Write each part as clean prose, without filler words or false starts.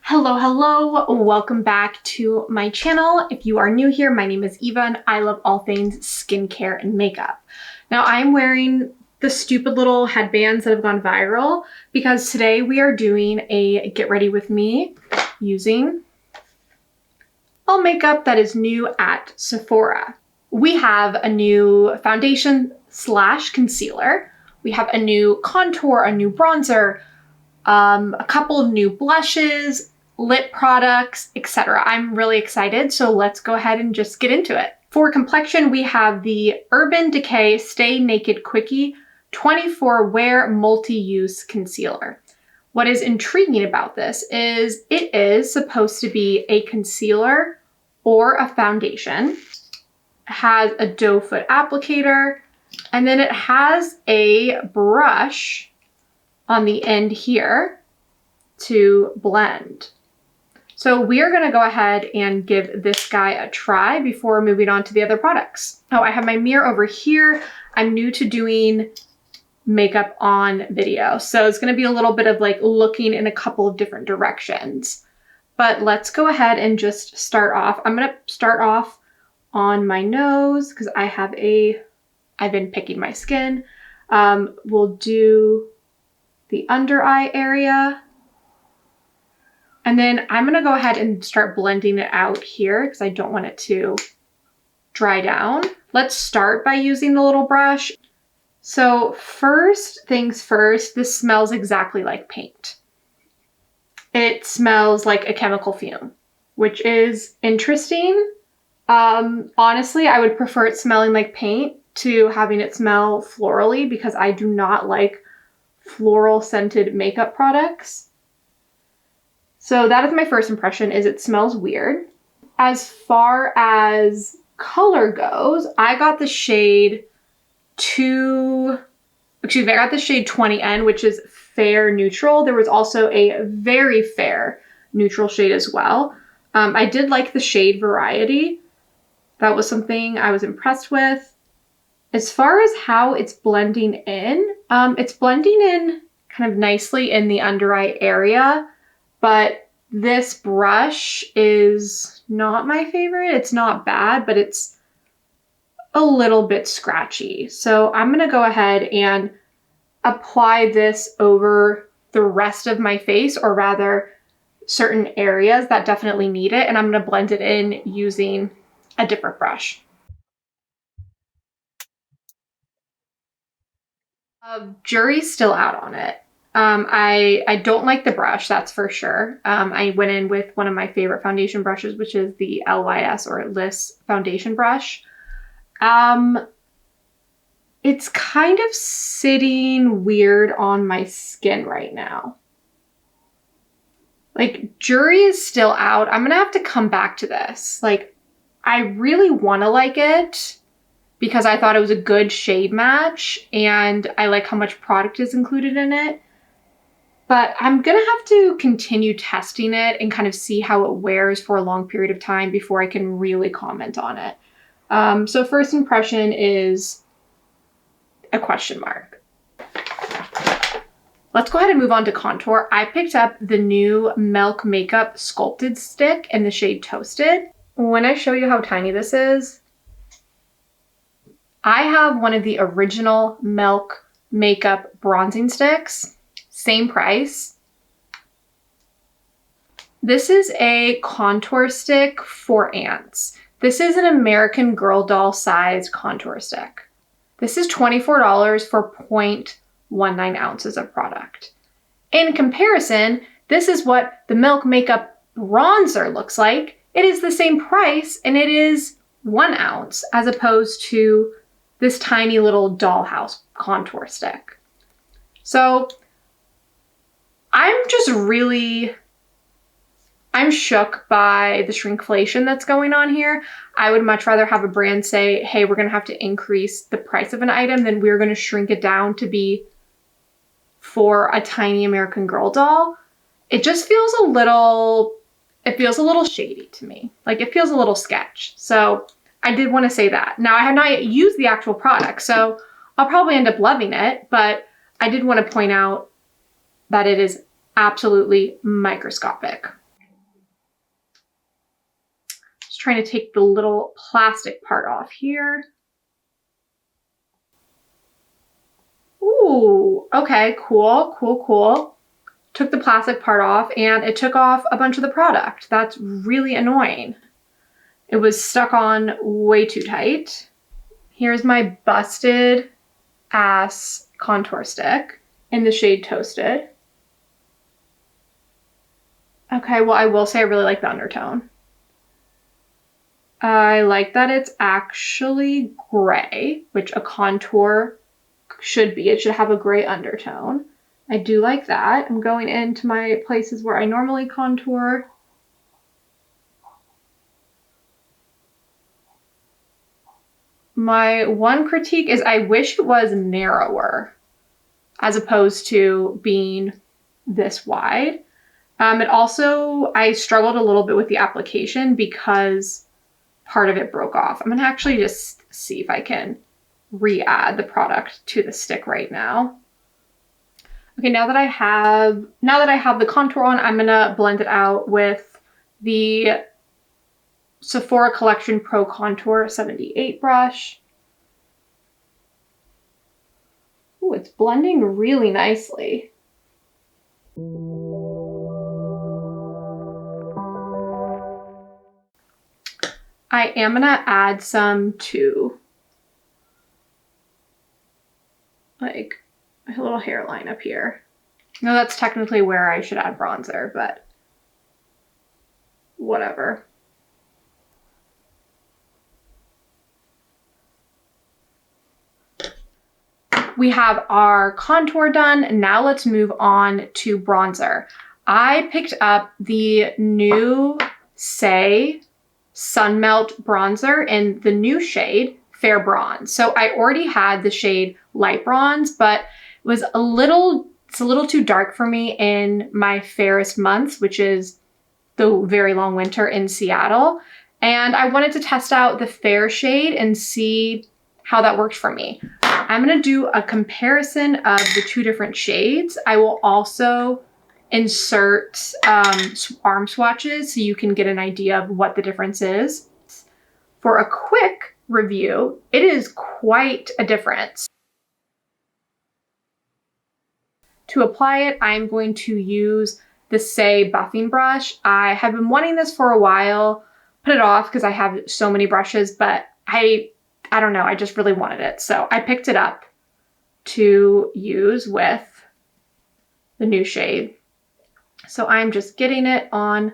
Hello, hello, welcome back to my channel. If you are new here, my name is Eva and I love all things skincare and makeup. Now I'm wearing the stupid little headbands that have gone viral because today we are doing a get ready with me using all makeup that is new at Sephora. We have a new foundation slash concealer. We have a new contour, a new bronzer, a couple of new blushes, lip products, etc. I'm really excited, so let's go ahead and just get into it. For complexion, we have the Urban Decay Stay Naked Quickie 24 Wear Multi-Use Concealer. What is intriguing about this is it is supposed to be a concealer or a foundation. It has a doe foot applicator, and then it has a brush on the end here to blend. So we are gonna go ahead and give this guy a try before moving on to the other products. Oh, I have my mirror over here. I'm new to doing makeup on video, so it's gonna be a little bit of like looking in a couple of different directions. But let's go ahead and just start off. I'm gonna start off on my nose because I've been picking my skin. We'll do the under eye area. And then I'm gonna go ahead and start blending it out here because I don't want it to dry down. Let's start by using the little brush. So first things first, this smells exactly like paint. It smells like a chemical fume, which is interesting. Honestly, I would prefer it smelling like paint to having it smell florally because I do not like floral scented makeup products. So that is my first impression, is it smells weird. As far as color goes, I got the shade 20N, which is fair neutral. There was also a very fair neutral shade as well. I did like the shade variety. That was something I was impressed with. As far as how it's blending in kind of nicely in the under eye area, but this brush is not my favorite. It's not bad, but it's a little bit scratchy. So I'm gonna go ahead and apply this over the rest of my face, or rather certain areas that definitely need it, and I'm gonna blend it in using a different brush. Jury's still out on it. I don't like the brush, that's for sure. I went in with one of my favorite foundation brushes, which is the LYS or Liss foundation brush. It's kind of sitting weird on my skin right now. Like, jury is still out. I'm gonna have to come back to this. Like, I really wanna like it because I thought it was a good shade match and I like how much product is included in it. But I'm gonna have to continue testing it and kind of see how it wears for a long period of time before I can really comment on it. So first impression is a question mark. Let's go ahead and move on to contour. I picked up the new Milk Makeup Sculpted Stick in the shade Toasted. When I show you how tiny this is, I have one of the original Milk Makeup bronzing sticks. Same price. This is a contour stick for ants. This is an American Girl doll sized contour stick. This is $24 for 0.19 ounces of product. In comparison, this is what the Milk Makeup bronzer looks like. It is the same price and it is 1 ounce as opposed to this tiny little dollhouse contour stick. So I'm shook by the shrinkflation that's going on here. I would much rather have a brand say, hey, we're gonna have to increase the price of an item than we're gonna shrink it down to be for a tiny American Girl doll. It just feels a little shady to me. Like, it feels a little sketch. So I did want to say that. Now, I have not yet used the actual product, so I'll probably end up loving it, but I did want to point out that it is absolutely microscopic. trying to take the little plastic part off here. Ooh, okay, cool, cool, cool. Took the plastic part off and it took off a bunch of the product. That's really annoying. It was stuck on way too tight. Here's my busted ass contour stick in the shade Toasted. Okay, well, I will say I really like the undertone. I like that it's actually gray, which a contour should be. It should have a gray undertone. I do like that. I'm going into my places where I normally contour. My one critique is I wish it was narrower as opposed to being this wide. It also, I struggled a little bit with the application because part of it broke off. I'm gonna actually just see if I can re-add the product to the stick right now. Okay, now that I have the contour on, I'm gonna blend it out with the Sephora Collection Pro Contour 78 brush. Ooh, it's blending really nicely. I am gonna add some to like a little hairline up here. No, that's technically where I should add bronzer, but whatever. We have our contour done. Now let's move on to bronzer. I picked up the new Saie Sunmelt bronzer in the new shade Fair Bronze. So I already had the shade Light Bronze, but it was it's a little too dark for me in my fairest months, which is the very long winter in Seattle. And I wanted to test out the fair shade and see how that worked for me. I'm gonna do a comparison of the two different shades. I will also insert arm swatches so you can get an idea of what the difference is. For a quick review, it is quite a difference. To apply it, I'm going to use the Saie buffing brush. I have been wanting this for a while, put it off because I have so many brushes, but I don't know, I just really wanted it. So I picked it up to use with the new shade. So I'm just getting it on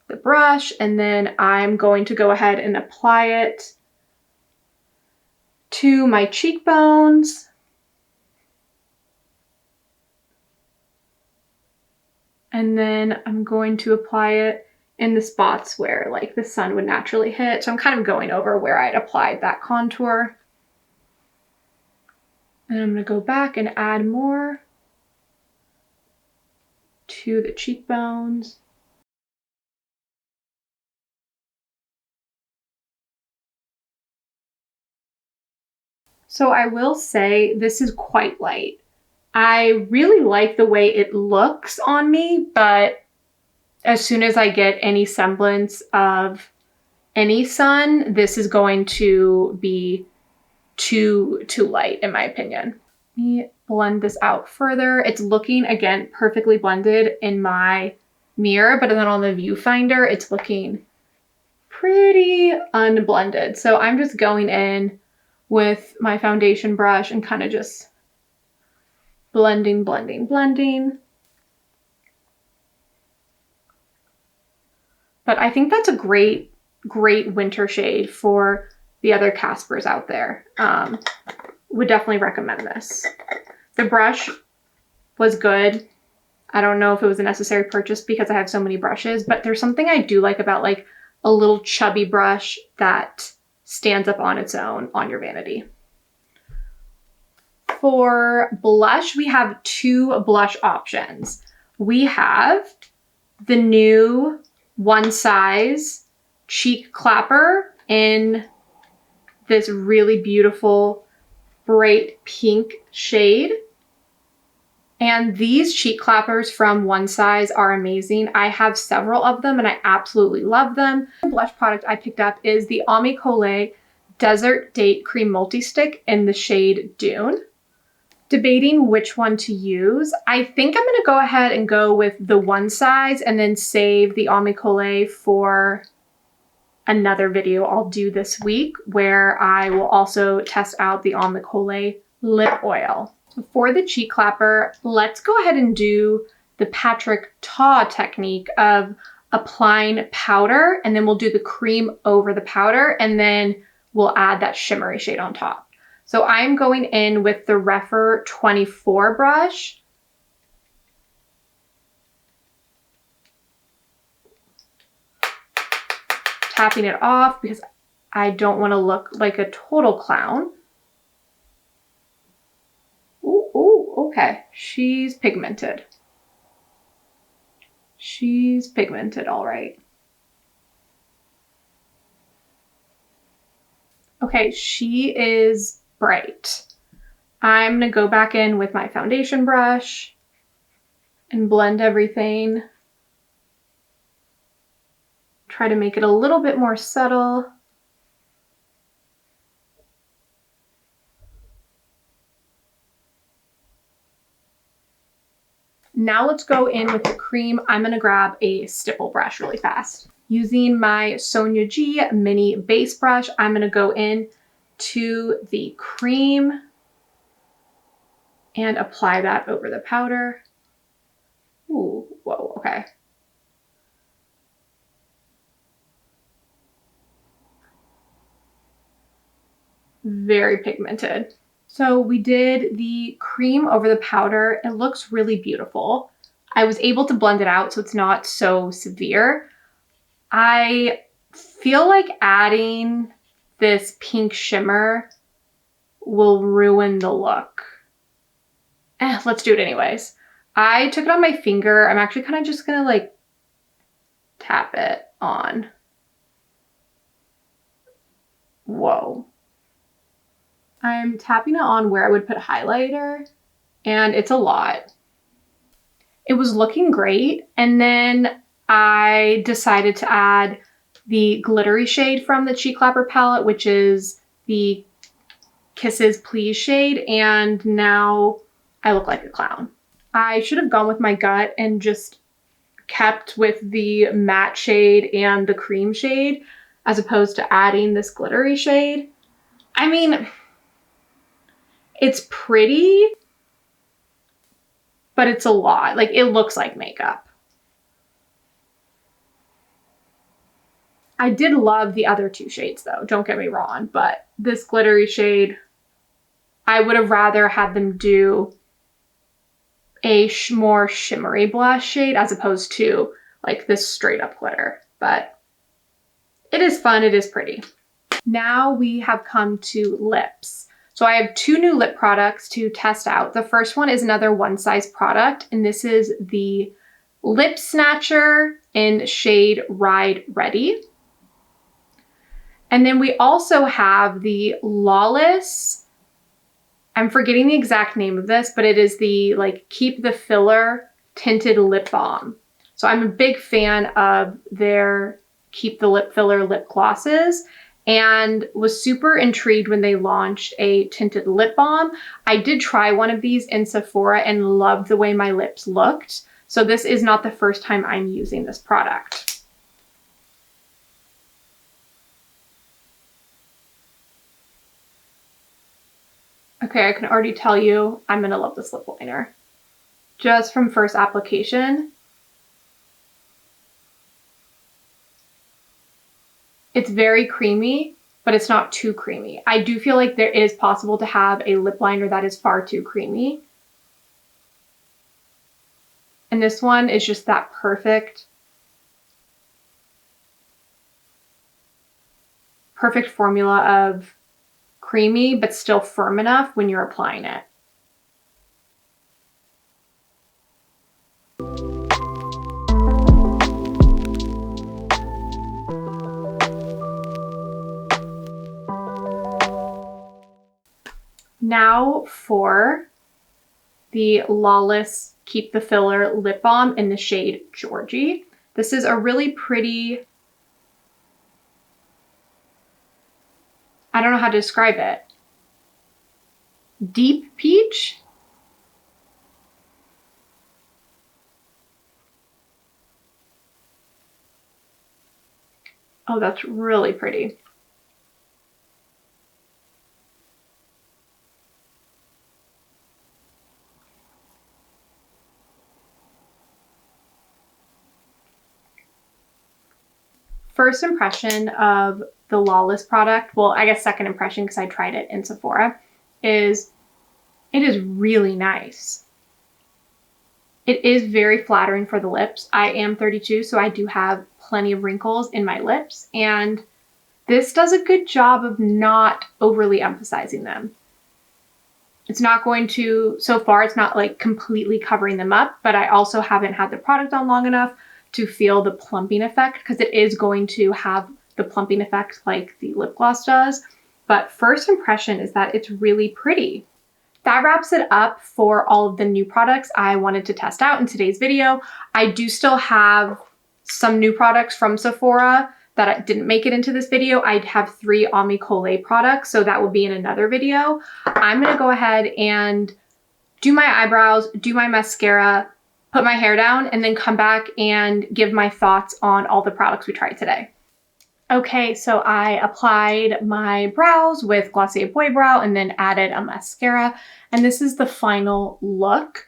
the brush and then I'm going to go ahead and apply it to my cheekbones. And then I'm going to apply it in the spots where like the sun would naturally hit. So I'm kind of going over where I'd applied that contour. And I'm gonna go back and add more to the cheekbones. So I will say this is quite light. I really like the way it looks on me, but as soon as I get any semblance of any sun, this is going to be too light in my opinion. Let me blend this out further. It's looking, again, perfectly blended in my mirror, but then on the viewfinder, it's looking pretty unblended. So I'm just going in with my foundation brush and kind of just blending, blending, blending. But I think that's a great winter shade for the other Caspers out there. Would definitely recommend this. The brush was good. I don't know if it was a necessary purchase because I have so many brushes, but there's something I do like about like a little chubby brush that stands up on its own on your vanity. For blush, we have two blush options. We have the new One Size Cheek Clapper in this really beautiful bright pink shade. And these cheek clappers from One Size are amazing. I have several of them and I absolutely love them. The blush product I picked up is the Almay Colé Desert Date Cream Multi-Stick in the shade Dune. Debating which one to use. I think I'm gonna go ahead and go with the One Size and then save the Almay Colé for another video I'll do this week where I will also test out the Almay Colé lip oil. For the cheek clapper, let's go ahead and do the Patrick Ta technique of applying powder, and then we'll do the cream over the powder, and then we'll add that shimmery shade on top. So I'm going in with the Refer 24 brush. Tapping it off because I don't want to look like a total clown. Ooh, okay. She's pigmented. She's pigmented, all right. Okay, she is bright. I'm gonna go back in with my foundation brush and blend everything. Try to make it a little bit more subtle. Now let's go in with the cream. I'm gonna grab a stipple brush really fast. Using my Sonia G mini base brush, I'm gonna go in to the cream and apply that over the powder. Ooh, whoa, okay. Very pigmented. So we did the cream over the powder. It looks really beautiful. I was able to blend it out so it's not so severe. I feel like adding this pink shimmer will ruin the look. Let's do it anyways. I took it on my finger. I'm actually kind of just gonna like tap it on. Whoa. I'm tapping it on where I would put highlighter, and it's a lot. It was looking great, and then I decided to add the glittery shade from the Cheek Clapper palette, which is the Kisses Please shade, and now I look like a clown. I should have gone with my gut and just kept with the matte shade and the cream shade as opposed to adding this glittery shade. I mean, it's pretty, but it's a lot. Like, it looks like makeup. I did love the other two shades though, don't get me wrong, but this glittery shade, I would have rather had them do a more shimmery blush shade as opposed to like this straight up glitter, but it is fun, it is pretty. Now we have come to lips. So I have two new lip products to test out. The first one is another One Size product, and this is the Lip Snatcher in shade Ride Ready. And then we also have the Lawless, I'm forgetting the exact name of this, but it is the like Keep the Filler Tinted Lip Balm. So I'm a big fan of their Keep the Lip Filler lip glosses, and was super intrigued when they launched a tinted lip balm. I did try one of these in Sephora and loved the way my lips looked. So this is not the first time I'm using this product. Okay, I can already tell you I'm gonna love this lip liner. Just from first application, it's very creamy, but it's not too creamy. I do feel like there is possible to have a lip liner that is far too creamy. And this one is just that perfect formula of creamy, but still firm enough when you're applying it. Now for the Lawless Keep the Filler Lip Balm in the shade Georgie. This is a really pretty, I don't know how to describe it, deep peach. Oh, that's really pretty. First impression of the Lawless product, well, I guess second impression because I tried it in Sephora, is it is really nice. It is very flattering for the lips. I am 32, so I do have plenty of wrinkles in my lips, and this does a good job of not overly emphasizing them. It's not going to, so far it's not like completely covering them up, but I also haven't had the product on long enough to feel the plumping effect, because it is going to have the plumping effect like the lip gloss does. But first impression is that it's really pretty. That wraps it up for all of the new products I wanted to test out in today's video. I do still have some new products from Sephora that didn't make it into this video. I have 3 Omicole products, so that will be in another video. I'm gonna go ahead and do my eyebrows, do my mascara, put my hair down, and then come back and give my thoughts on all the products we tried today. Okay, so I applied my brows with Glossier Boy Brow and then added a mascara, and this is the final look,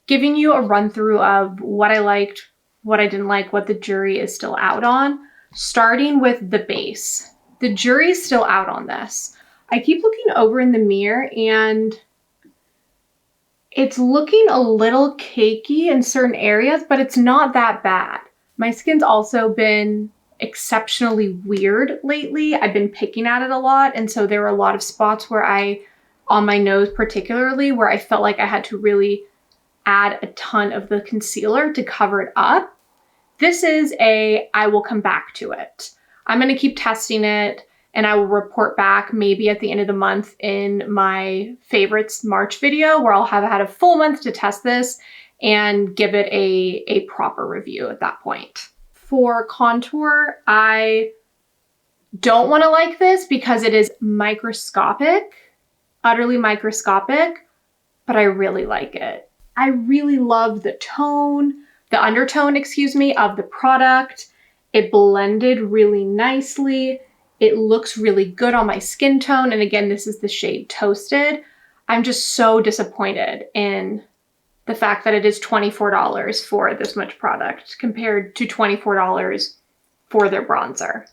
giving you a run through of what I liked, what I didn't like, what the jury is still out on, starting with the base. The jury's still out on this. I keep looking over in the mirror and it's looking a little cakey in certain areas, but it's not that bad. My skin's also been exceptionally weird lately. I've been picking at it a lot, and so there were a lot of spots where on my nose particularly, where I felt like I had to really add a ton of the concealer to cover it up. This is I will come back to it. I'm gonna keep testing it, and I will report back maybe at the end of the month in my favorites March video, where I'll have had a full month to test this and give it a proper review at that point. For contour, I don't want to like this because it is microscopic, utterly microscopic, but I really like it. I really love the undertone, excuse me, of the product. It blended really nicely. It looks really good on my skin tone. And again, this is the shade Toasted. I'm just so disappointed in the fact that it is $24 for this much product compared to $24 for their bronzer.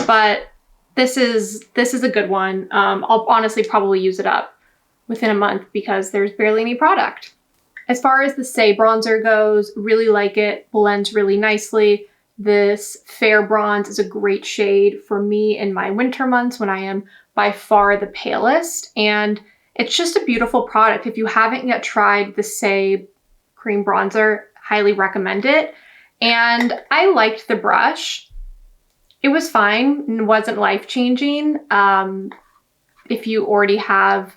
But this is a good one. I'll honestly probably use it up within a month because there's barely any product. As far as the Saie bronzer goes, really like it, blends really nicely. This Fair Bronze is a great shade for me in my winter months when I am by far the palest, and it's just a beautiful product. If you haven't yet tried the Saie cream bronzer, highly recommend it. And I liked the brush. It was fine and wasn't life-changing. If you already have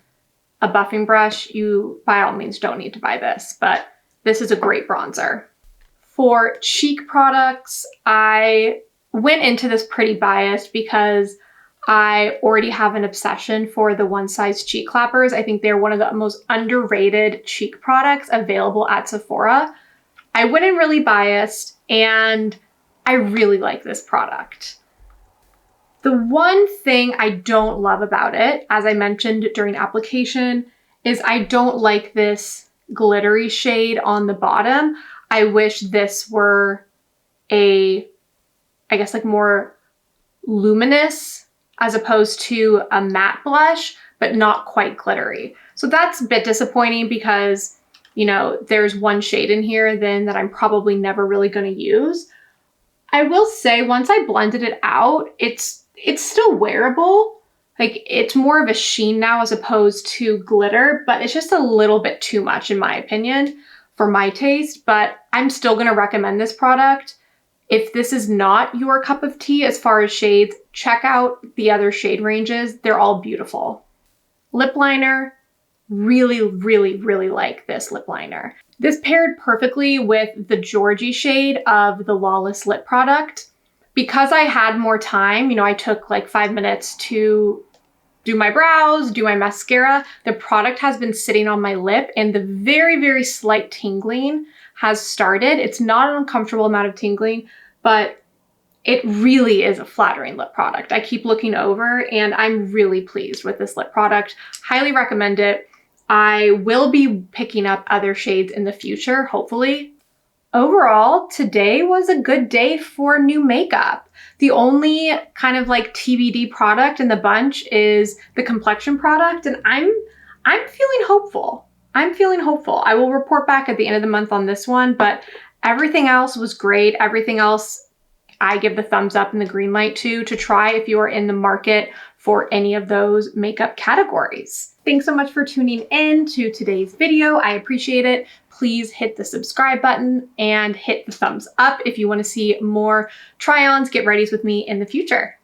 a buffing brush, you by all means don't need to buy this, but this is a great bronzer. For cheek products, I went into this pretty biased because I already have an obsession for the One Size cheek clappers. I think they're one of the most underrated cheek products available at Sephora. I went in really biased and I really like this product. The one thing I don't love about it, as I mentioned during application, is I don't like this glittery shade on the bottom. I wish this were I guess like more luminous as opposed to a matte blush, but not quite glittery. So that's a bit disappointing because, you know, there's one shade in here then that I'm probably never really gonna use. I will say once I blended it out, it's still wearable. Like it's more of a sheen now as opposed to glitter, but it's just a little bit too much in my opinion for my taste, but I'm still gonna recommend this product. If this is not your cup of tea as far as shades, check out the other shade ranges. They're all beautiful. Lip liner, really, really, really like this lip liner. This paired perfectly with the Georgie shade of the Lawless lip product. Because I had more time, you know, I took like 5 minutes to do my brows, do my mascara. The product has been sitting on my lip and the very, very slight tingling has started. It's not an uncomfortable amount of tingling, but it really is a flattering lip product. I keep looking over and I'm really pleased with this lip product. Highly recommend it. I will be picking up other shades in the future, hopefully. Overall, today was a good day for new makeup. The only kind of like TBD product in the bunch is the complexion product, and I'm feeling hopeful. I'm feeling hopeful. I will report back at the end of the month on this one, but everything else was great. Everything else I give the thumbs up and the green light to try if you are in the market for any of those makeup categories. Thanks so much for tuning in to today's video. I appreciate it. Please hit the subscribe button and hit the thumbs up if you want to see more try-ons, get readies with me in the future.